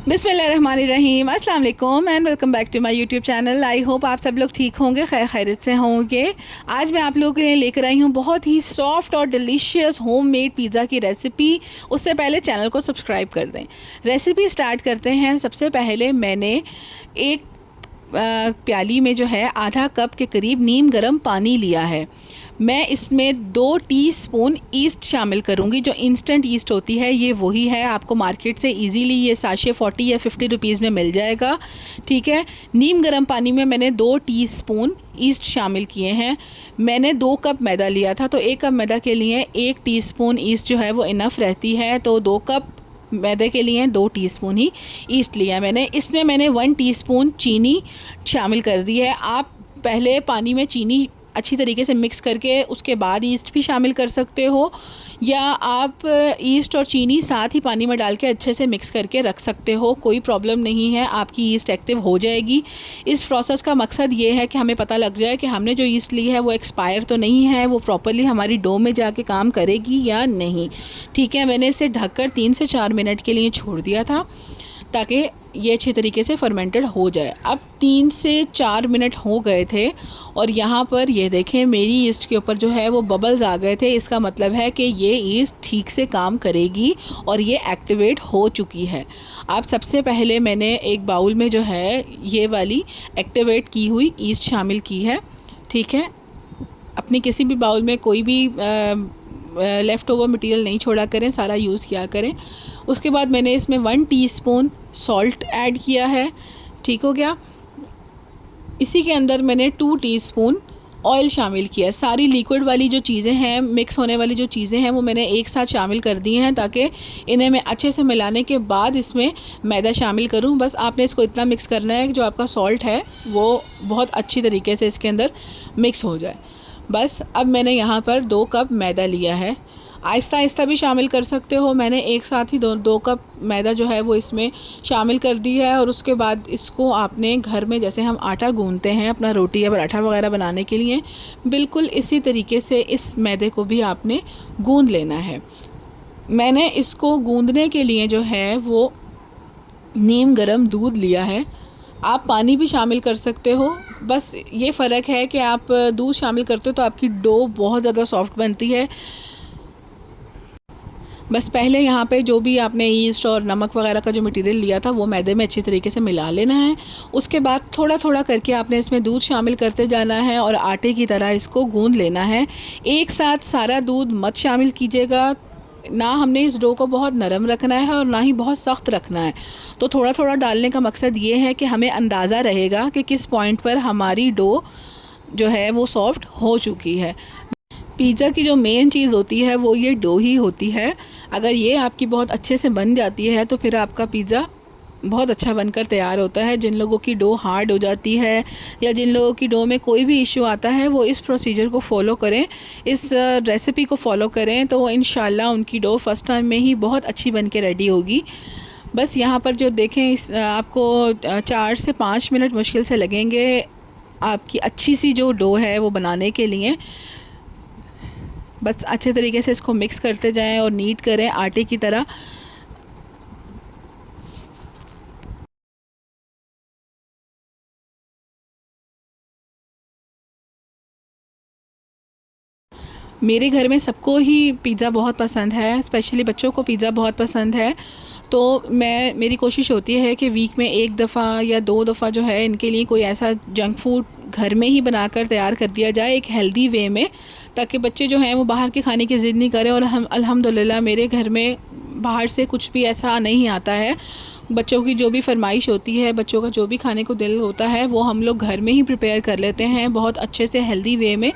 बिस्मिल्लाहिर्रहमानिर्रहीम, अस्सलाम वालेकुम and welcome back to my YouTube channel. I hope आप सब लोग ठीक होंगे, खैर खैरियत से होंगे। आज मैं आप लोगों के लिए लेकर आई हूँ बहुत ही सॉफ्ट और डिलीशियस होममेड पिज़्ज़ा की रेसिपी। उससे पहले चैनल को सब्सक्राइब कर दें। रेसिपी स्टार्ट करते हैं। सबसे पहले मैंने एक प्याली में जो है आधा कप के करीब नीम गर्म पानी लिया है। मैं इसमें 2 टीस्पून ईस्ट शामिल करूँगी। जो इंस्टेंट ईस्ट होती है ये वही है, आपको मार्केट से इजीली ये साशे 40 या 50 रुपीज़ में मिल जाएगा। ठीक है, नीम गर्म पानी में मैंने 2 टीस्पून ईस्ट शामिल किए हैं। मैंने 2 कप मैदा लिया था, तो 1 कप मैदा के लिए 1 टीस्पून ईस्ट जो है वो इनफ रहती है। तो 2 कप मैदे के लिए 2 टीस्पून ही ईस्ट लिया मैंने। इसमें मैंने 1 टीस्पून चीनी शामिल कर दी है। आप पहले पानी में चीनी अच्छी तरीके से मिक्स करके उसके बाद ईस्ट भी शामिल कर सकते हो, या आप ईस्ट और चीनी साथ ही पानी में डाल के अच्छे से मिक्स करके रख सकते हो। कोई प्रॉब्लम नहीं है, आपकी ईस्ट एक्टिव हो जाएगी। इस प्रोसेस का मकसद ये है कि हमें पता लग जाए कि हमने जो ईस्ट ली है वो एक्सपायर तो नहीं है, वो प्रॉपरली हमारी डो में जाके काम करेगी या नहीं। ठीक है, मैंने इसे ढककर 3 से 4 मिनट के लिए छोड़ दिया था ताकि ये अच्छे तरीके से फर्मेंटेड हो जाए। अब 3 से 4 मिनट हो गए थे और यहाँ पर ये देखें मेरी ईस्ट के ऊपर जो है वो बबल्स आ गए थे। इसका मतलब है कि ये ईस्ट ठीक से काम करेगी और ये एक्टिवेट हो चुकी है। अब सबसे पहले मैंने एक बाउल में जो है ये वाली एक्टिवेट की हुई ईस्ट शामिल की है। ठीक है, अपनी किसी भी बाउल में कोई भी लेफ़्ट ओवर मटेरियल नहीं छोड़ा करें, सारा यूज़ किया करें। उसके बाद मैंने इसमें 1 टीस्पून सॉल्ट ऐड किया है। ठीक हो गया। इसी के अंदर मैंने 2 टीस्पून ऑयल शामिल किया है। सारी लिक्विड वाली जो चीज़ें हैं, मिक्स होने वाली जो चीज़ें हैं, वो मैंने एक साथ शामिल कर दी हैं ताकि इन्हें मैं अच्छे से मिलाने के बाद इसमें मैदा शामिल करूं। बस आपने इसको इतना मिक्स करना है कि जो आपका सॉल्ट है वो बहुत अच्छी तरीके से इसके अंदर मिक्स हो जाए। बस अब मैंने यहाँ पर 2 कप मैदा लिया है। आहिस्ता आहिस्ता भी शामिल कर सकते हो। मैंने एक साथ ही 2 कप मैदा जो है वो इसमें शामिल कर दी है। और उसके बाद इसको आपने घर में जैसे हम आटा गूंदते हैं अपना रोटी या पराठा वगैरह बनाने के लिए, बिल्कुल इसी तरीके से इस मैदे को भी आपने गूंद लेना है। मैंने इसको गूंदने के लिए जो है वो नीम गर्म दूध लिया है। आप पानी भी शामिल कर सकते हो, बस ये फ़र्क है कि आप दूध शामिल करते हो तो आपकी डो बहुत ज़्यादा सॉफ्ट बनती है। बस पहले यहाँ पे जो भी आपने ईस्ट और नमक वगैरह का जो मटेरियल लिया था वो मैदे में अच्छी तरीके से मिला लेना है। उसके बाद थोड़ा थोड़ा करके आपने इसमें दूध शामिल करते जाना है और आटे की तरह इसको गूंद लेना है। एक साथ सारा दूध मत शामिल कीजिएगा, ना हमने इस डो को बहुत नरम रखना है और ना ही बहुत सख्त रखना है। तो थोड़ा थोड़ा डालने का मकसद ये है कि हमें अंदाज़ा रहेगा कि किस पॉइंट पर हमारी डो जो है वो सॉफ्ट हो चुकी है। पिज़्ज़ा की जो मेन चीज़ होती है वो ये डो ही होती है। अगर ये आपकी बहुत अच्छे से बन जाती है तो फिर आपका पिज़्ज़ा बहुत अच्छा बनकर तैयार होता है। जिन लोगों की डो हार्ड हो जाती है या जिन लोगों की डो में कोई भी इशू आता है वो इस प्रोसीजर को फॉलो करें, इस रेसिपी को फॉलो करें, तो इंशाल्लाह उनकी डो फर्स्ट टाइम में ही बहुत अच्छी बन के रेडी होगी। बस यहाँ पर जो देखें आपको 4 से 5 मिनट मुश्किल से लगेंगे आपकी अच्छी सी जो डो है वो बनाने के लिए। बस अच्छे तरीके से इसको मिक्स करते जाएं और नीट करें आटे की तरह। मेरे घर में सबको ही पिज़्ज़ा बहुत पसंद है, स्पेशली बच्चों को पिज़्ज़ा बहुत पसंद है। तो मेरी कोशिश होती है कि वीक में 1 दफ़ा या 2 दफ़ा जो है इनके लिए कोई ऐसा जंक फूड घर में ही बनाकर तैयार कर दिया जाए एक हेल्दी वे में, ताकि बच्चे जो हैं वो बाहर के खाने की ज़िद नहीं करें। और हम अल्हम्दुलिल्लाह मेरे घर में बाहर से कुछ भी ऐसा नहीं आता है। बच्चों की जो भी फरमाइश होती है, बच्चों का जो भी खाने को दिल होता है वो हम लोग घर में ही प्रिपेयर कर लेते हैं बहुत अच्छे से हेल्दी वे में।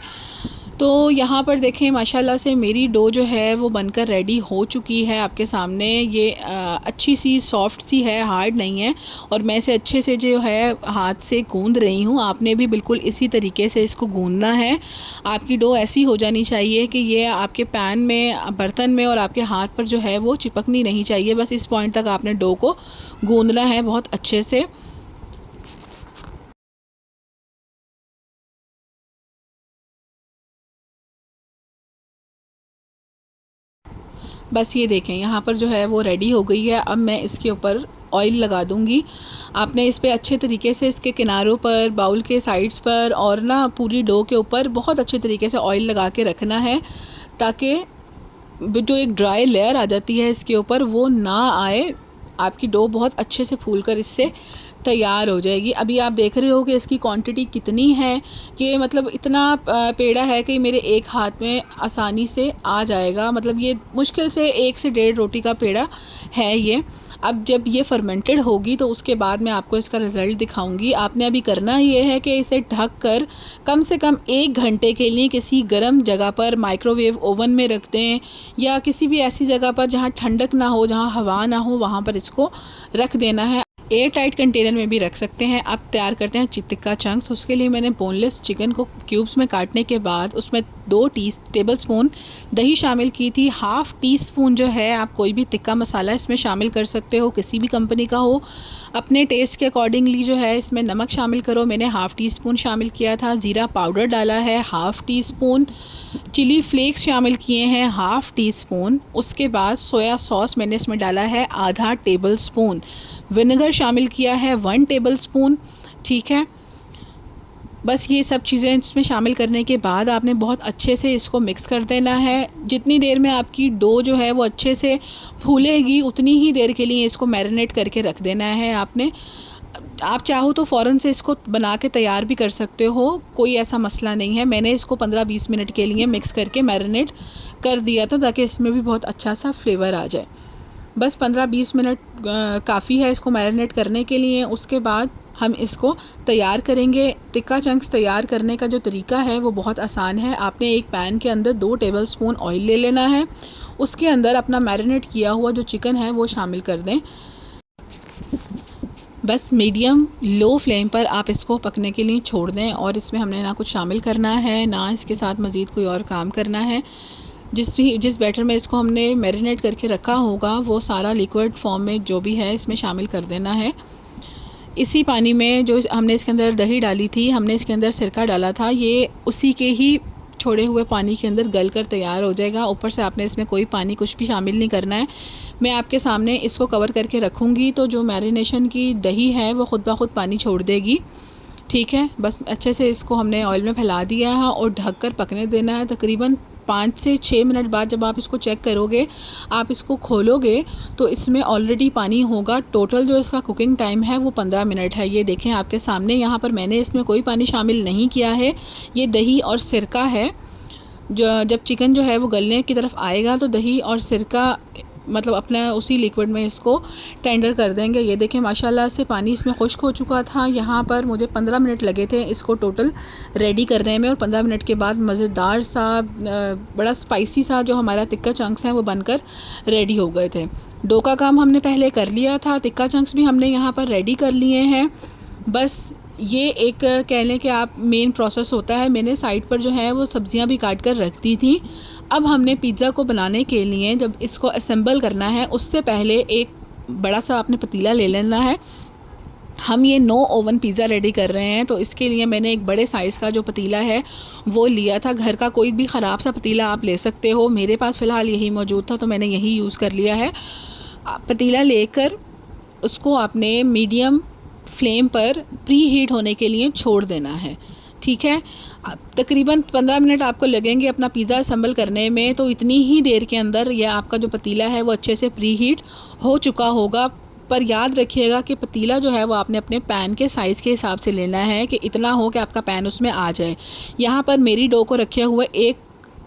तो यहाँ पर देखें माशाल्लाह से मेरी डो जो है वो बनकर रेडी हो चुकी है आपके सामने। ये अच्छी सी सॉफ्ट सी है, हार्ड नहीं है। और मैं इसे अच्छे से जो है हाथ से गूंद रही हूँ। आपने भी बिल्कुल इसी तरीके से इसको गूंदना है। आपकी डो ऐसी हो जानी चाहिए कि ये आपके पैन में, बर्तन में और आपके हाथ पर जो है वो चिपकनी नहीं चाहिए। बस इस पॉइंट तक आपने डो को गूंदना है बहुत अच्छे से। बस ये देखें यहाँ पर जो है वो रेडी हो गई है। अब मैं इसके ऊपर ऑयल लगा दूँगी। आपने इस पे अच्छे तरीके से इसके किनारों पर, बाउल के साइड्स पर और ना पूरी डो के ऊपर बहुत अच्छे तरीके से ऑयल लगा के रखना है, ताकि जो एक ड्राई लेयर आ जाती है इसके ऊपर वो ना आए। आपकी डो बहुत अच्छे से फूल कर इससे तैयार हो जाएगी। अभी आप देख रहे हो कि इसकी क्वांटिटी कितनी है, कि मतलब इतना पेड़ा है कि मेरे एक हाथ में आसानी से आ जाएगा। मतलब ये मुश्किल से 1 से 1.5 रोटी का पेड़ा है ये। अब जब ये फर्मेंटेड होगी तो उसके बाद मैं आपको इसका रिज़ल्ट दिखाऊंगी। आपने अभी करना ये है कि इसे ढक कर कम से कम 1 घंटे के लिए किसी गर्म जगह पर माइक्रोवेव ओवन में रख दें, या किसी भी ऐसी जगह पर जहाँ ठंडक ना हो, जहाँ हवा ना हो, वहाँ पर इसको रख देना है। एयर टाइट कंटेनर में भी रख सकते हैं। अब तैयार करते हैं टिक्का चंक्स। उसके लिए मैंने बोनलेस चिकन को क्यूब्स में काटने के बाद उसमें 2 टेबल स्पून दही शामिल की थी। ½ टी स्पून जो है आप कोई भी टिक्का मसाला इसमें शामिल कर सकते हो, किसी भी कंपनी का हो। अपने टेस्ट के अकॉर्डिंगली जो है इसमें नमक शामिल करो। मैंने ½ टी स्पून शामिल किया था। ज़ीरा पाउडर डाला है ½ टी स्पून। चिली फ्लेक्स शामिल किए हैं ½ टी स्पून। उसके बाद सोया सॉस मैंने इसमें डाला है आधा टेबल स्पून। विनेगर शामिल किया है 1 टेबल स्पून। ठीक है, बस ये सब चीज़ें इसमें शामिल करने के बाद आपने बहुत अच्छे से इसको मिक्स कर देना है। जितनी देर में आपकी डो जो है वो अच्छे से फूलेगी उतनी ही देर के लिए इसको मैरिनेट करके रख देना है आपने। आप चाहो तो फ़ौरन से इसको बना के तैयार भी कर सकते हो, कोई ऐसा मसला नहीं है। मैंने इसको 15-20 मिनट के लिए मिक्स करके मैरिनेट कर दिया था, ताकि इसमें भी बहुत अच्छा सा फ्लेवर आ जाए। बस 15-20 मिनट काफ़ी है इसको मैरिनेट करने के लिए। उसके बाद हम इसको तैयार करेंगे। टिक्का चंक्स तैयार करने का जो तरीका है वो बहुत आसान है। आपने एक पैन के अंदर 2 टेबल स्पून ऑयल ले लेना है। उसके अंदर अपना मैरिनेट किया हुआ जो चिकन है वो शामिल कर दें। बस मीडियम लो फ्लेम पर आप इसको पकने के लिए छोड़ दें, और इसमें हमने ना कुछ शामिल करना है, ना इसके साथ मज़ीद कोई और काम करना है। जिस बैटर में इसको हमने मैरिनेट करके रखा होगा वो सारा लिक्विड फॉर्म में जो भी है इसमें शामिल कर देना है। इसी पानी में जो हमने इसके अंदर दही डाली थी, हमने इसके अंदर सिरका डाला था, ये उसी के ही छोड़े हुए पानी के अंदर गल कर तैयार हो जाएगा। ऊपर से आपने इसमें कोई पानी कुछ भी शामिल नहीं करना है। मैं आपके सामने इसको कवर करके रखूँगी तो जो मैरिनेशन की दही है वो ख़ुद ब खुद पानी छोड़ देगी। ठीक है, बस अच्छे से इसको हमने ऑयल में फैला दिया है और ढक कर पकने देना है। तकरीबन 5 से 6 मिनट बाद जब आप इसको चेक करोगे, आप इसको खोलोगे तो इसमें ऑलरेडी पानी होगा। टोटल जो इसका कुकिंग टाइम है वो 15 मिनट है। ये देखें आपके सामने, यहाँ पर मैंने इसमें कोई पानी शामिल नहीं किया है। ये दही और सिरका है। जब चिकन जो है वो गलने की तरफ आएगा तो दही और सिरका मतलब अपना उसी लिक्विड में इसको टेंडर कर देंगे। ये देखें माशाल्लाह से पानी इसमें खुश्क हो चुका था। यहाँ पर मुझे 15 मिनट लगे थे इसको टोटल रेडी करने में, और 15 मिनट के बाद मज़ेदार सा बड़ा स्पाइसी सा जो हमारा टिक्का चंक्स हैं वो बनकर रेडी हो गए थे। डो का काम हमने पहले कर लिया था, टिक्का चंक्स भी हमने यहाँ पर रेडी कर लिए हैं। बस ये एक कह लें कि आप मेन प्रोसेस होता है। मैंने साइड पर जो है वो सब्ज़ियाँ भी काट कर रख दी थी। अब हमने पिज़्ज़ा को बनाने के लिए जब इसको असेंबल करना है उससे पहले एक बड़ा सा आपने पतीला ले लेना है। हम ये नो ओवन पिज़्ज़ा रेडी कर रहे हैं तो इसके लिए मैंने एक बड़े साइज़ का जो पतीला है वो लिया था। घर का कोई भी ख़राब सा पतीला आप ले सकते हो, मेरे पास फ़िलहाल यही मौजूद था तो मैंने यही यूज़ कर लिया है। पतीला लेकर उसको आपने मीडियम फ्लेम पर प्री हीट होने के लिए छोड़ देना है। ठीक है, तकरीबन 15 मिनट आपको लगेंगे अपना पिज़्ज़ा असेंबल करने में। तो इतनी ही देर के अंदर यह आपका जो पतीला है वो अच्छे से प्री हीट हो चुका होगा। पर याद रखिएगा कि पतीला जो है वो आपने अपने पैन के साइज़ के हिसाब से लेना है, कि इतना हो कि आपका पैन उसमें आ जाए। यहाँ पर मेरी डो को रखे हुए 1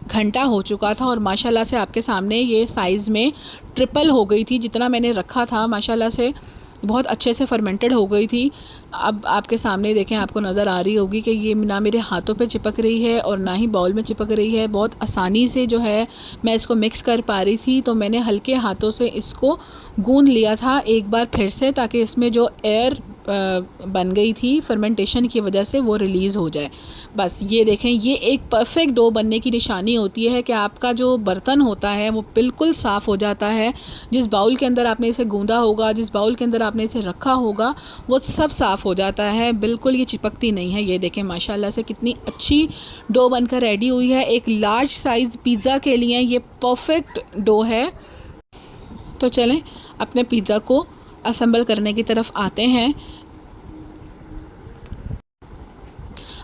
घंटा हो चुका था और माशाल्लाह से आपके सामने ये साइज़ में ट्रिपल हो गई थी। जितना मैंने रखा था माशाल्लाह से बहुत अच्छे से फर्मेंटेड हो गई थी। अब आपके सामने देखें, आपको नज़र आ रही होगी कि ये ना मेरे हाथों पे चिपक रही है और ना ही बाउल में चिपक रही है। बहुत आसानी से जो है मैं इसको मिक्स कर पा रही थी। तो मैंने हल्के हाथों से इसको गूंद लिया था एक बार फिर से, ताकि इसमें जो एयर बन गई थी फर्मेंटेशन की वजह से वो रिलीज़ हो जाए। बस ये देखें, ये एक परफेक्ट डो बनने की निशानी होती है कि आपका जो बर्तन होता है वो बिल्कुल साफ़ हो जाता है। जिस बाउल के अंदर आपने इसे गूंदा होगा, जिस बाउल के अंदर आपने इसे रखा होगा, वो सब साफ़ हो जाता है। बिल्कुल ये चिपकती नहीं है। ये देखें माशाल्लाह से कितनी अच्छी डो बनकर रेडी हुई है। एक लार्ज साइज़ पिज़्ज़ा के लिए ये परफेक्ट डो है। तो चलें अपने पिज़्ज़ा को असेंबल करने की तरफ आते हैं।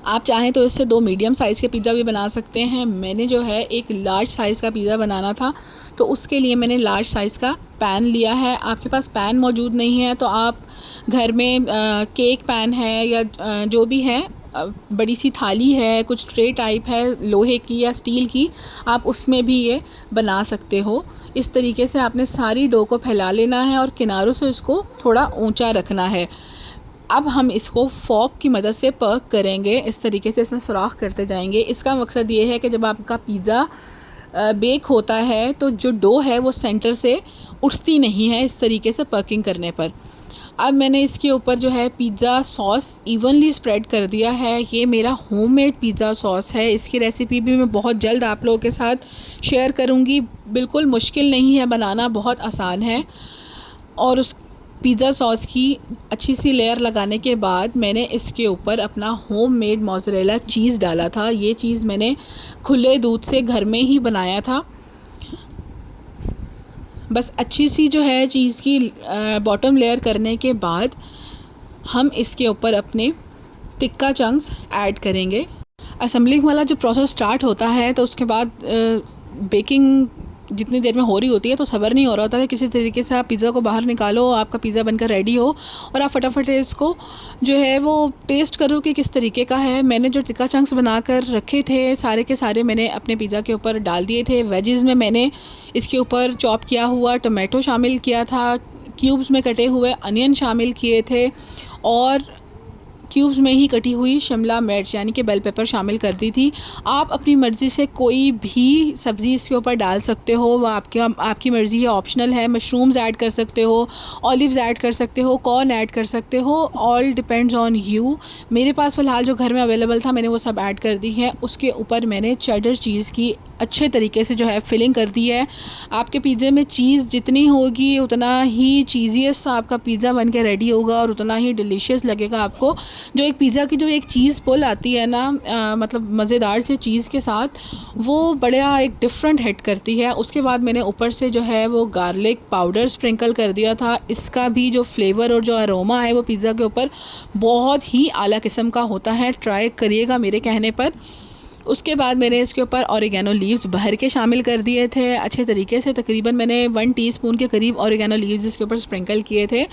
आप चाहें तो इससे 2 मीडियम साइज़ के पिज़्ज़ा भी बना सकते हैं। मैंने जो है एक लार्ज साइज़ का पिज़्ज़ा बनाना था, तो उसके लिए मैंने लार्ज साइज़ का पैन लिया है। आपके पास पैन मौजूद नहीं है तो आप घर में केक पैन है या जो भी है, बड़ी सी थाली है, कुछ ट्रे टाइप है लोहे की या स्टील की, आप उसमें भी ये बना सकते हो। इस तरीके से आपने सारी डो को फैला लेना है और किनारों से इसको थोड़ा ऊंचा रखना है। अब हम इसको फॉक की मदद से पर्क करेंगे, इस तरीके से इसमें सुराख करते जाएंगे। इसका मकसद ये है कि जब आपका पिज़्ज़ा बेक होता है तो जो डो है वो सेंटर से उठती नहीं है, इस तरीके से पर्किंग करने पर। अब मैंने इसके ऊपर जो है पिज़्ज़ा सॉस इवनली स्प्रेड कर दिया है। ये मेरा होममेड पिज़्ज़ा सॉस है। इसकी रेसिपी भी मैं बहुत जल्द आप लोगों के साथ शेयर करूँगी। बिल्कुल मुश्किल नहीं है बनाना, बहुत आसान है। और उस पिज़्ज़ा सॉस की अच्छी सी लेयर लगाने के बाद मैंने इसके ऊपर अपना होममेड मोज़रेला चीज़ डाला था। ये चीज़ मैंने खुले दूध से घर में ही बनाया था। बस अच्छी सी जो है चीज़ की बॉटम लेयर करने के बाद हम इसके ऊपर अपने टिक्का चंक्स ऐड करेंगे। असेंबलिंग वाला जो प्रोसेस स्टार्ट होता है तो उसके बाद बेकिंग जितनी देर में हो रही होती है तो सब्र नहीं हो रहा होता कि किसी तरीके से आप पिज़्ज़ा को बाहर निकालो, आपका पिज़्ज़ा बनकर रेडी हो और आप फटाफट इसको जो है वो टेस्ट करो कि किस तरीके का है। मैंने जो टिक्का चंक्स बनाकर रखे थे सारे के सारे मैंने अपने पिज़्ज़ा के ऊपर डाल दिए थे। वेजिज़ में मैंने इसके ऊपर चॉप किया हुआ टमाटो शामिल किया था, क्यूब्स में कटे हुए अनियन शामिल किए थे और क्यूब्स में ही कटी हुई शिमला मिर्च यानी कि बेल पेपर शामिल कर दी थी। आप अपनी मर्ज़ी से कोई भी सब्ज़ी इसके ऊपर डाल सकते हो, वो आपकी मर्ज़ी है, ऑप्शनल है। मशरूम्स ऐड कर सकते हो, ऑलिव्स ऐड कर सकते हो, कॉर्न ऐड कर सकते हो, ऑल डिपेंड्स ऑन यू। मेरे पास फ़िलहाल जो घर में अवेलेबल था मैंने वो सब ऐड कर दी है। उसके ऊपर मैंने चेडर चीज़ की अच्छे तरीके से जो है फिलिंग कर दी है। आपके पिज़्ज़े में चीज़ जितनी होगी उतना ही चीज़ीएस्ट आपका पिज़्ज़ा बन के रेडी होगा और उतना ही डिलीशियस लगेगा आपको। जो एक पिज़्ज़ा की जो एक चीज़ पुल आती है ना, मतलब मज़ेदार से चीज़ के साथ, वो बड़ा एक डिफरेंट हिट करती है। उसके बाद मैंने ऊपर से जो है वो गार्लिक पाउडर स्प्रिंकल कर दिया था। इसका भी जो फ्लेवर और जो अरोमा है वो पिज़्ज़ा के ऊपर बहुत ही आला किस्म का होता है। ट्राई करिएगा मेरे कहने पर। उसके बाद मैंने इसके ऊपर ऑरिगेनो लीव्स भर के शामिल कर दिए थे अच्छे तरीके से। तकरीबन मैंने 1 टीस्पून के करीब ऑरिगेनो लीव्स इसके ऊपर स्प्रिंकल किए थे।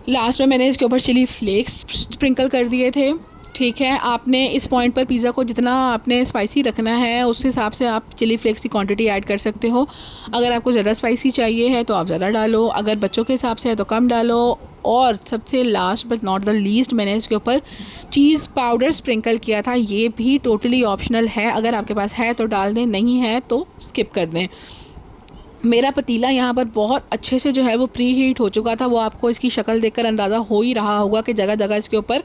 लास्ट में मैंने इसके ऊपर चिली फ्लेक्स स्प्रिंकल कर दिए थे। ठीक है, आपने इस पॉइंट पर पिज़्ज़ा को जितना आपने स्पाइसी रखना है उस हिसाब से आप चिली फ्लेक्स की क्वांटिटी ऐड कर सकते हो। अगर आपको ज़्यादा स्पाइसी चाहिए है तो आप ज़्यादा डालो, अगर बच्चों के हिसाब से है तो कम डालो। और सबसे last but not the least मैंने इसके ऊपर चीज़ पाउडर स्प्रिंकल किया था। ये भी टोटली ऑप्शनल है, अगर आपके पास है तो डाल दें, नहीं है तो स्किप कर दें। मेरा पतीला यहाँ पर बहुत अच्छे से जो है वो प्री हीट हो चुका था। वो आपको इसकी शक्ल देखकर अंदाज़ा हो ही रहा होगा कि जगह जगह इसके ऊपर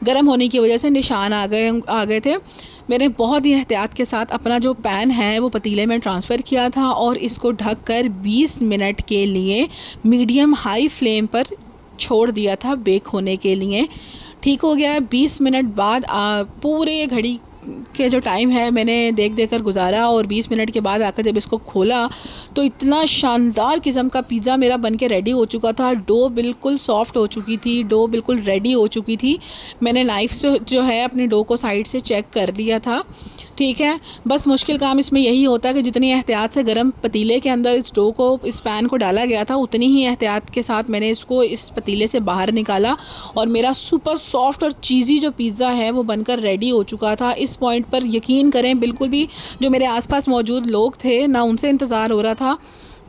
गर्म होने की वजह से निशान आ गए थे। मैंने बहुत ही एहतियात के साथ अपना जो पैन है वो पतीले में ट्रांसफ़र किया था और इसको ढककर 20 मिनट के लिए मीडियम हाई फ्लेम पर छोड़ दिया था बेक होने के लिए। ठीक हो गया। 20 मिनट बाद पूरे घड़ी के जो टाइम है मैंने देख कर गुजारा और 20 मिनट के बाद आकर जब इसको खोला तो इतना शानदार किस्म का पिज़्ज़ा मेरा बन के रेडी हो चुका था। डो बिल्कुल सॉफ्ट हो चुकी थी, डो बिल्कुल रेडी हो चुकी थी। मैंने नाइफ़ से जो है अपने डो को साइड से चेक कर लिया था। ठीक है, बस मुश्किल काम इसमें यही होता है कि जितनी एहतियात से गर्म पतीले के अंदर इस डो को, इस पैन को डाला गया था, उतनी ही एहतियात के साथ मैंने इसको इस पतीले से बाहर निकाला और मेरा सुपर सॉफ्ट और चीज़ी जो पिज़्ज़ा है वो बनकर रेडी हो चुका था। इस पॉइंट पर यकीन करें बिल्कुल भी जो मेरे आसपास मौजूद लोग थे ना, उनसे इंतज़ार हो रहा था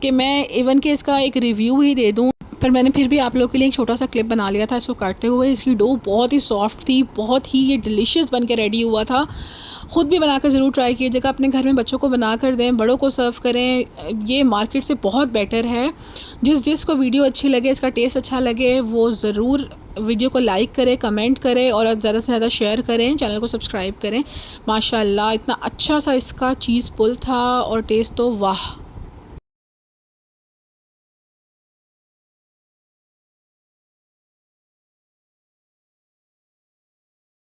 कि मैं इवन कि इसका एक रिव्यू ही दे दूँ, पर मैंने फिर भी आप लोग के लिए एक छोटा सा क्लिप बना लिया था इसको काटते हुए। इसकी डो बहुत ही सॉफ्ट थी, बहुत ही ये डिलीशियस बन के रेडी हुआ था। ख़ुद भी बनाकर ज़रूर ट्राई कीजिएगा, अपने घर में बच्चों को बना कर दें, बड़ों को सर्व करें। ये मार्केट से बहुत बेटर है। जिसको वीडियो अच्छी लगे, इसका टेस्ट अच्छा लगे, वो ज़रूर वीडियो को लाइक करें, कमेंट करें और ज़्यादा से ज़्यादा शेयर करें, चैनल को सब्सक्राइब करें। माशाल्लाह इतना अच्छा सा इसका चीज़ पुल था और टेस्ट तो वाह।